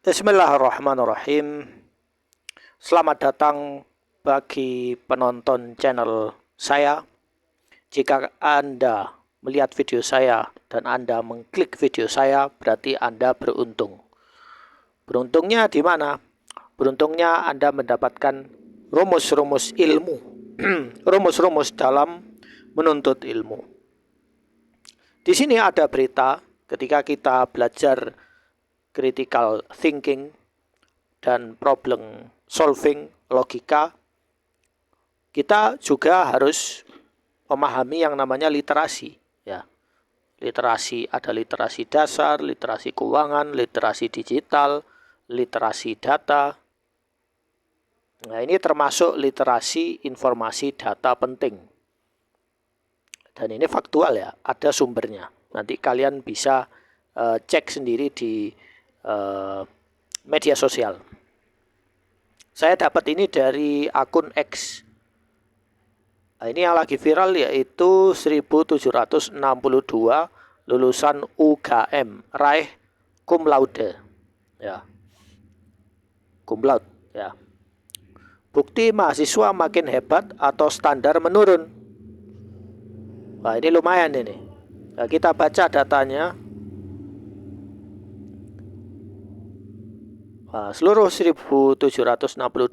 Bismillahirrahmanirrahim. Selamat datang bagi penonton channel saya. Jika Anda melihat video saya dan Anda mengklik video saya, berarti Anda beruntung. Beruntungnya di mana? Beruntungnya Anda mendapatkan rumus-rumus ilmu, rumus-rumus dalam menuntut ilmu. Di sini ada berita ketika kita belajar critical thinking dan problem solving, logika, kita juga harus memahami yang namanya literasi. Ya, literasi ada literasi dasar, literasi keuangan, literasi digital, literasi data. Nah, ini termasuk literasi informasi data penting. Dan ini faktual ya, ada sumbernya. Nanti kalian bisa cek sendiri di media sosial. Saya dapat ini dari akun X. Nah, ini yang lagi viral yaitu 1762 lulusan UGM raih cum laude. Ya. Cum laude, ya. Bukti mahasiswa makin hebat atau standar menurun. Wah, ini lumayan ini. Nah, kita baca datanya. Seluruh 1762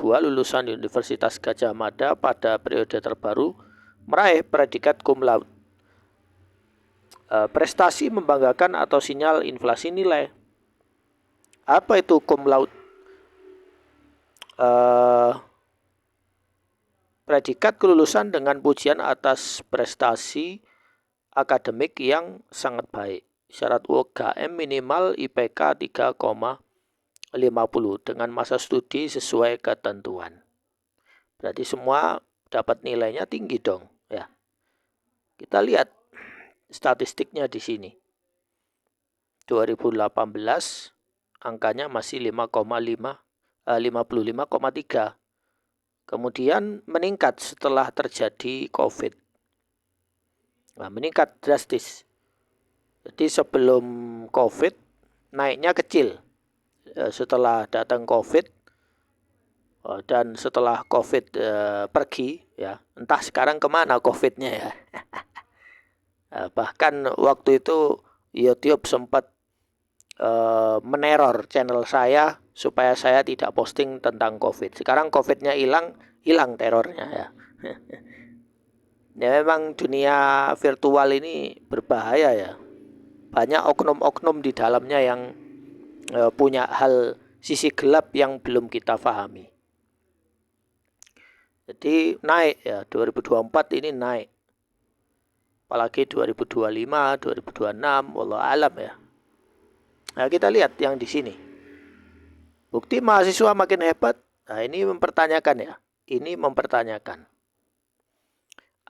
lulusan Universitas Gadjah Mada pada periode terbaru meraih predikat cum laude. Prestasi membanggakan atau sinyal inflasi nilai. Apa itu cum laude? Predikat kelulusan dengan pujian atas prestasi akademik yang sangat baik. Syarat UGM minimal IPK 3,50 dengan masa studi sesuai ketentuan. Berarti semua dapat nilainya tinggi dong, ya. Kita lihat statistiknya di sini. 2018 angkanya masih 55,3. Kemudian meningkat setelah terjadi COVID. Nah, meningkat drastis. Jadi sebelum COVID naiknya kecil. Setelah datang COVID dan setelah COVID pergi, ya entah sekarang kemana COVID-nya ya. Bahkan waktu itu YouTube sempat meneror channel saya supaya saya tidak posting tentang COVID. Sekarang COVID-nya hilang terornya ya. Ya memang dunia virtual ini berbahaya ya. Banyak oknum-oknum di dalamnya yang punya hal sisi gelap yang belum kita pahami. Jadi naik ya, 2024 ini naik. Apalagi 2025, 2026, wallah alam ya. Nah, kita lihat yang di sini. Bukti mahasiswa makin hebat. Nah, ini mempertanyakan ya. Ini mempertanyakan.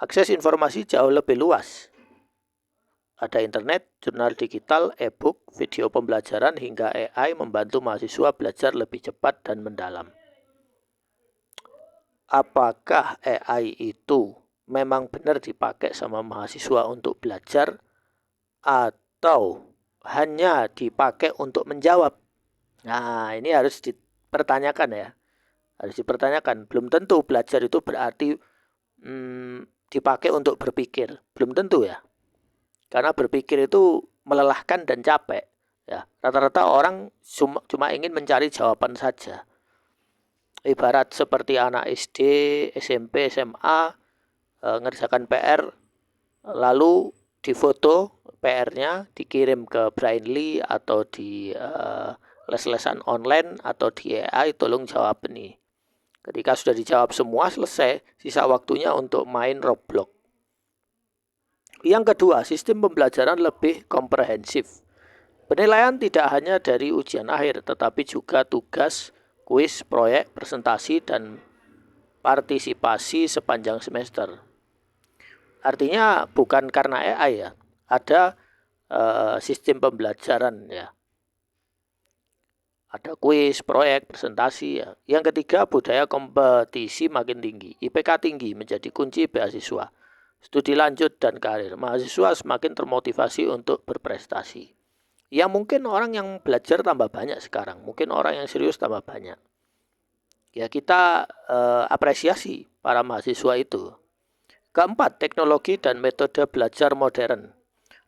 Akses informasi jauh lebih luas. Ada internet, jurnal digital, e-book, video pembelajaran hingga AI membantu mahasiswa belajar lebih cepat dan mendalam. Apakah AI itu memang benar dipakai sama mahasiswa untuk belajar atau hanya dipakai untuk menjawab? Nah, ini harus dipertanyakan ya. Harus dipertanyakan. Belum tentu belajar itu berarti dipakai untuk berpikir. Belum tentu ya. Karena berpikir itu melelahkan dan capek. Ya, rata-rata orang cuma ingin mencari jawaban saja. Ibarat seperti anak SD, SMP, SMA ngerjakan PR, lalu difoto PR-nya, dikirim ke Brainly atau di les-lesan online atau di AI, tolong jawab nih. Ketika sudah dijawab semua, selesai, sisa waktunya untuk main Roblox. Yang kedua, sistem pembelajaran lebih komprehensif. Penilaian tidak hanya dari ujian akhir, tetapi juga tugas, kuis, proyek, presentasi, dan partisipasi sepanjang semester. Artinya bukan karena AI ya, ada sistem pembelajaran ya. Ada kuis, proyek, presentasi ya. Yang ketiga, budaya kompetisi makin tinggi. IPK tinggi menjadi kunci beasiswa. Studi lanjut dan karir. Mahasiswa semakin termotivasi untuk berprestasi. Ya mungkin orang yang belajar tambah banyak sekarang, mungkin orang yang serius tambah banyak. Ya kita apresiasi para mahasiswa itu. Keempat, teknologi dan metode belajar modern.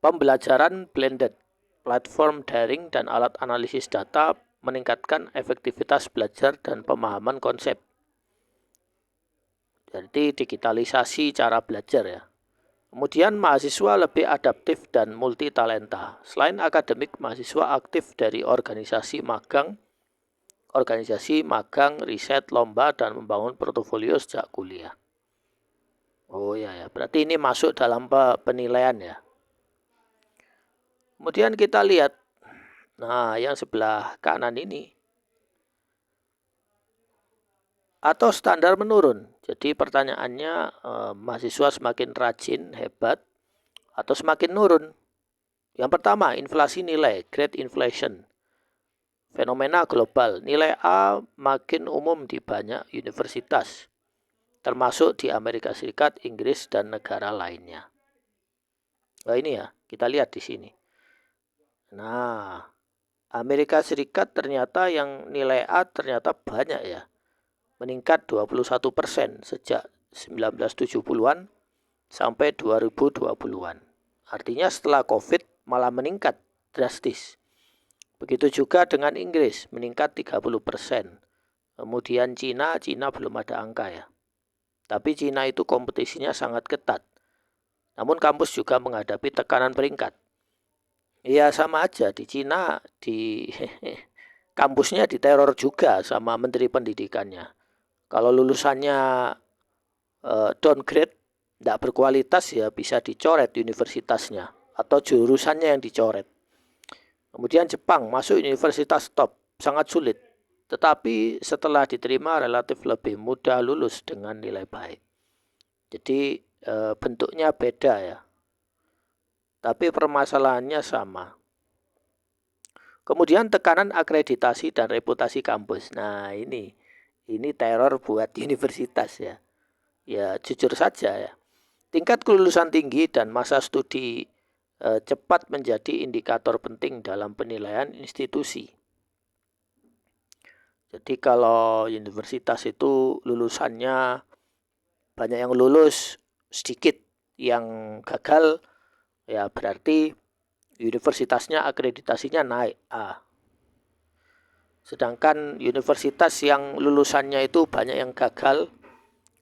Pembelajaran blended, platform daring dan alat analisis data meningkatkan efektivitas belajar dan pemahaman konsep. Jadi digitalisasi cara belajar ya. Kemudian mahasiswa lebih adaptif dan multi talenta. Selain akademik, mahasiswa aktif dari organisasi magang, riset, lomba, dan membangun portofolio sejak kuliah. Oh ya, berarti ini masuk dalam penilaian ya. Kemudian kita lihat, nah yang sebelah kanan ini, atau standar menurun. Jadi pertanyaannya, mahasiswa semakin rajin, hebat, atau semakin nurun? Yang pertama, inflasi nilai, great inflation. Fenomena global, nilai A makin umum di banyak universitas, termasuk di Amerika Serikat, Inggris, dan negara lainnya. Nah ini ya, kita lihat di sini. Nah, Amerika Serikat ternyata yang nilai A ternyata banyak ya. Meningkat 21% sejak 1970-an sampai 2020-an. Artinya setelah COVID malah meningkat drastis. Begitu juga dengan Inggris, meningkat 30%. Kemudian Cina belum ada angka ya. Tapi Cina itu kompetisinya sangat ketat. Namun kampus juga menghadapi tekanan peringkat. Ya sama aja di Cina, di kampusnya diteror juga sama menteri pendidikannya. Kalau lulusannya downgrade, tidak berkualitas ya bisa dicoret universitasnya atau jurusannya yang dicoret. Kemudian Jepang masuk universitas top, sangat sulit. Tetapi setelah diterima relatif lebih mudah lulus dengan nilai baik. Jadi bentuknya beda ya. Tapi permasalahannya sama. Kemudian tekanan akreditasi dan reputasi kampus. Nah ini teror buat universitas ya. Ya jujur saja ya. Tingkat kelulusan tinggi dan masa studi cepat menjadi indikator penting dalam penilaian institusi. Jadi kalau universitas itu lulusannya banyak yang lulus, sedikit yang gagal, ya berarti universitasnya akreditasinya naik A. Sedangkan universitas yang lulusannya itu banyak yang gagal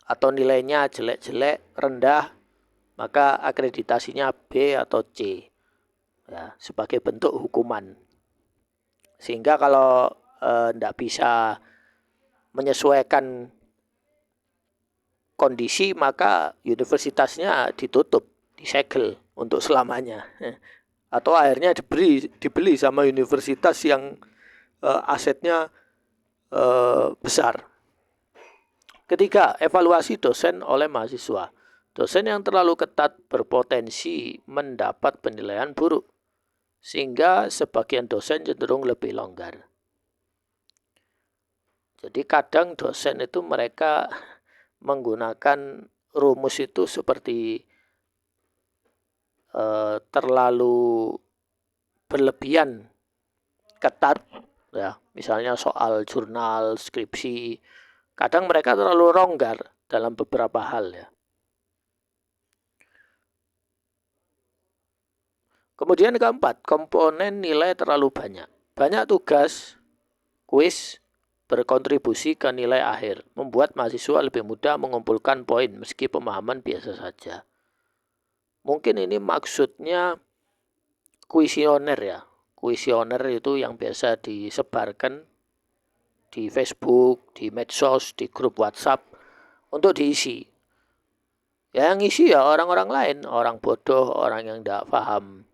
atau nilainya jelek-jelek, rendah, maka akreditasinya B atau C. Ya, sebagai bentuk hukuman. Sehingga kalau tidak bisa menyesuaikan kondisi, maka universitasnya ditutup, disegel untuk selamanya. Atau akhirnya dibeli sama universitas yang asetnya besar. Ketiga, evaluasi dosen oleh mahasiswa. Dosen yang terlalu ketat berpotensi mendapat penilaian buruk, sehingga sebagian dosen cenderung lebih longgar. Jadi kadang dosen itu mereka menggunakan rumus itu seperti terlalu berlebihan ketat ya, misalnya soal jurnal, skripsi, kadang mereka terlalu longgar dalam beberapa hal ya. Kemudian keempat, komponen nilai terlalu banyak. Banyak tugas, kuis, berkontribusi ke nilai akhir, membuat mahasiswa lebih mudah mengumpulkan poin meski pemahaman biasa saja. Mungkin ini maksudnya kuesioner ya. Kuesioner itu yang biasa disebarkan di Facebook, di medsos, di grup WhatsApp untuk diisi. Ya, yang isi ya orang-orang lain, orang bodoh, orang yang tidak paham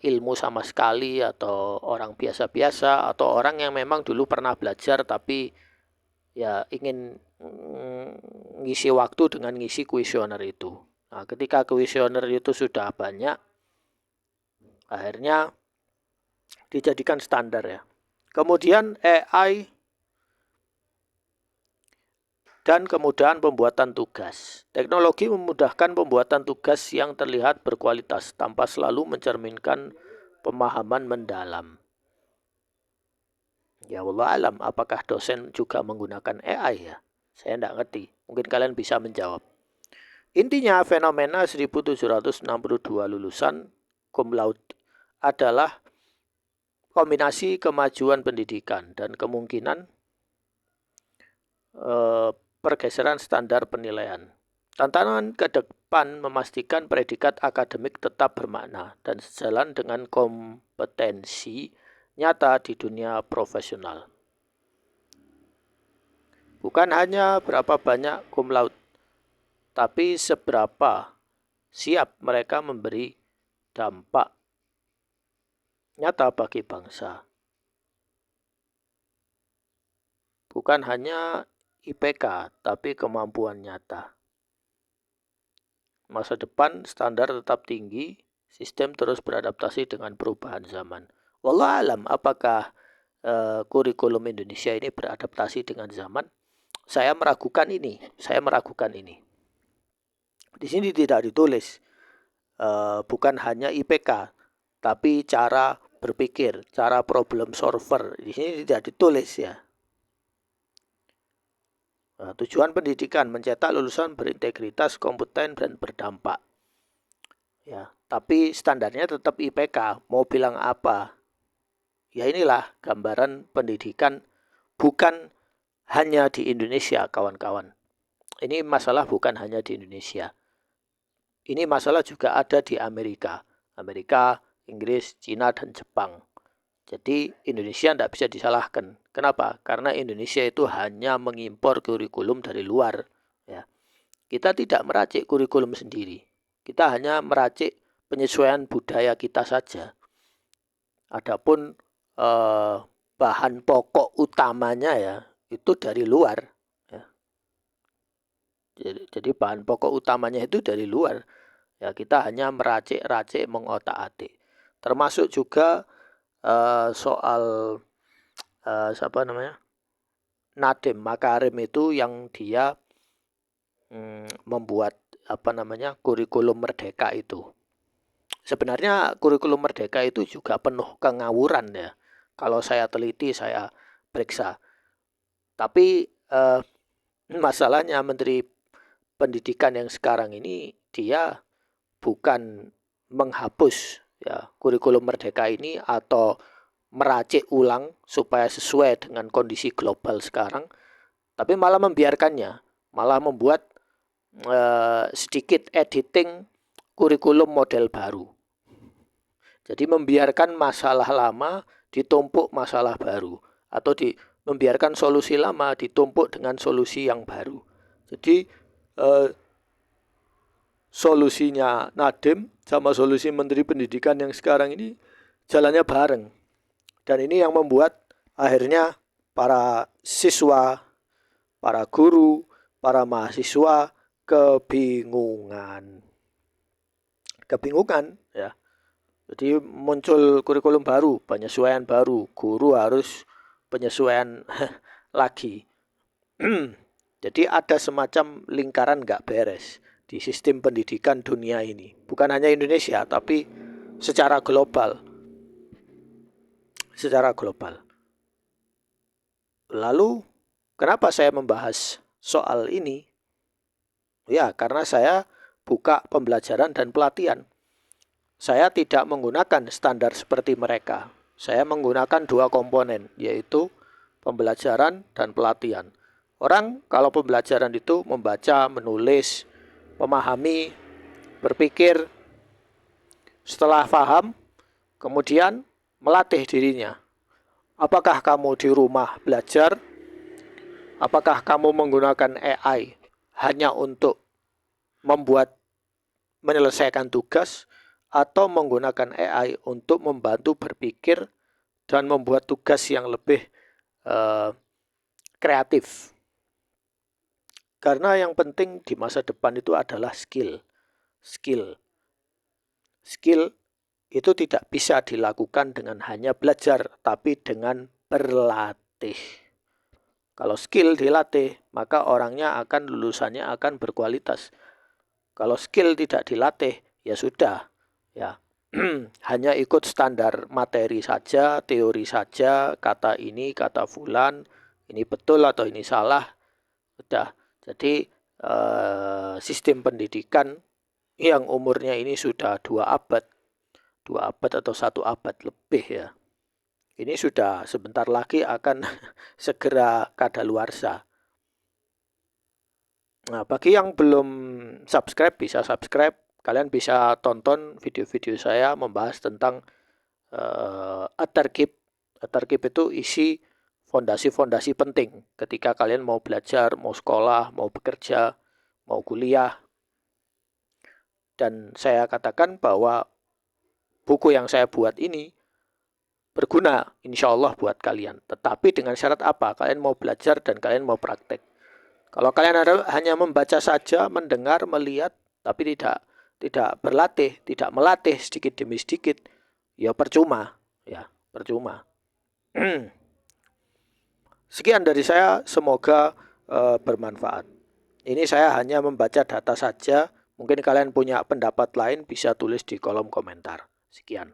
ilmu sama sekali, atau orang biasa-biasa, atau orang yang memang dulu pernah belajar tapi ya ingin ngisi waktu dengan ngisi kuesioner itu. Nah, ketika kuesioner itu sudah banyak, akhirnya dijadikan standar ya. Kemudian AI dan kemudahan pembuatan tugas. Teknologi memudahkan pembuatan tugas yang terlihat berkualitas tanpa selalu mencerminkan pemahaman mendalam. Ya Allah alam, apakah dosen juga menggunakan AI ya? Saya tidak ngerti. Mungkin kalian bisa menjawab. Intinya fenomena 1762 lulusan cum laude adalah kombinasi kemajuan pendidikan dan kemungkinan pergeseran standar penilaian. Tantangan ke depan memastikan predikat akademik tetap bermakna dan sejalan dengan kompetensi nyata di dunia profesional. Bukan hanya berapa banyak cum laude, tapi seberapa siap mereka memberi dampak nyata bagi bangsa. Bukan hanya IPK, tapi kemampuan nyata. Masa depan standar tetap tinggi, sistem terus beradaptasi dengan perubahan zaman. Wallah alam, apakah kurikulum Indonesia ini beradaptasi dengan zaman? Saya meragukan ini. Di sini tidak ditulis bukan hanya IPK, tapi cara berpikir, cara problem solver. Di sini tidak ditulis ya. Tujuan pendidikan mencetak lulusan berintegritas, kompeten, dan berdampak. Ya, tapi standarnya tetap IPK. Mau bilang apa? Ya inilah gambaran pendidikan bukan hanya di Indonesia, kawan-kawan. Ini masalah bukan hanya di Indonesia. Ini masalah juga ada di Amerika, Inggris, Cina, dan Jepang. Jadi Indonesia tidak bisa disalahkan. Kenapa? Karena Indonesia itu hanya mengimpor kurikulum dari luar. Ya. Kita tidak meracik kurikulum sendiri. Kita hanya meracik penyesuaian budaya kita saja. Adapun bahan pokok utamanya ya itu dari luar. Ya. Jadi bahan pokok utamanya itu dari luar. Ya, kita hanya meracik-racik, mengotak-atik. Termasuk juga soal Nadiem Makarim itu yang dia membuat kurikulum merdeka itu. Sebenarnya kurikulum merdeka itu juga penuh kengawuran ya. Kalau saya teliti, saya periksa. Tapi masalahnya Menteri Pendidikan yang sekarang ini dia bukan menghapus ya kurikulum merdeka ini atau meracik ulang supaya sesuai dengan kondisi global sekarang, tapi malah membiarkannya, malah membuat sedikit editing kurikulum model baru. Jadi membiarkan masalah lama ditumpuk masalah baru, atau membiarkan solusi lama ditumpuk dengan solusi yang baru. Jadi solusinya Nadiem sama solusi Menteri Pendidikan yang sekarang ini jalannya bareng. Dan ini yang membuat akhirnya para siswa, para guru, para mahasiswa kebingungan ya. Jadi muncul kurikulum baru, penyesuaian baru, guru harus penyesuaian lagi. Jadi ada semacam lingkaran nggak beres di sistem pendidikan dunia ini. Bukan hanya Indonesia, tapi secara global. Lalu, kenapa saya membahas soal ini? Ya, karena saya buka pembelajaran dan pelatihan. Saya tidak menggunakan standar seperti mereka. Saya menggunakan dua komponen, yaitu pembelajaran dan pelatihan. Orang kalau pembelajaran itu membaca, menulis, memahami, berpikir, setelah paham, kemudian melatih dirinya. Apakah kamu di rumah belajar? Apakah kamu menggunakan AI hanya untuk menyelesaikan tugas, atau menggunakan AI untuk membantu berpikir dan membuat tugas yang lebih kreatif? Karena yang penting di masa depan itu adalah skill. Skill itu tidak bisa dilakukan dengan hanya belajar, tapi dengan berlatih. Kalau skill dilatih, maka orangnya lulusannya akan berkualitas. Kalau skill tidak dilatih, ya sudah. Ya. hanya ikut standar materi saja, teori saja, kata ini, kata fulan, ini betul atau ini salah, udah. Jadi sistem pendidikan yang umurnya ini sudah 2 abad atau 1 abad lebih ya. Ini sudah sebentar lagi akan segera kadaluarsa. Nah, bagi yang belum subscribe bisa subscribe. Kalian bisa tonton video-video saya membahas tentang At-Targhib. At-Targhib itu isi fondasi-fondasi penting ketika kalian mau belajar, mau sekolah, mau bekerja, mau kuliah. Dan saya katakan bahwa buku yang saya buat ini berguna insya Allah buat kalian. Tetapi dengan syarat apa? Kalian mau belajar dan kalian mau praktek. Kalau kalian hanya membaca saja, mendengar, melihat, tapi tidak berlatih, tidak melatih sedikit demi sedikit, ya percuma, Sekian dari saya, semoga bermanfaat. Ini saya hanya membaca data saja. Mungkin kalian punya pendapat lain, bisa tulis di kolom komentar. Sekian.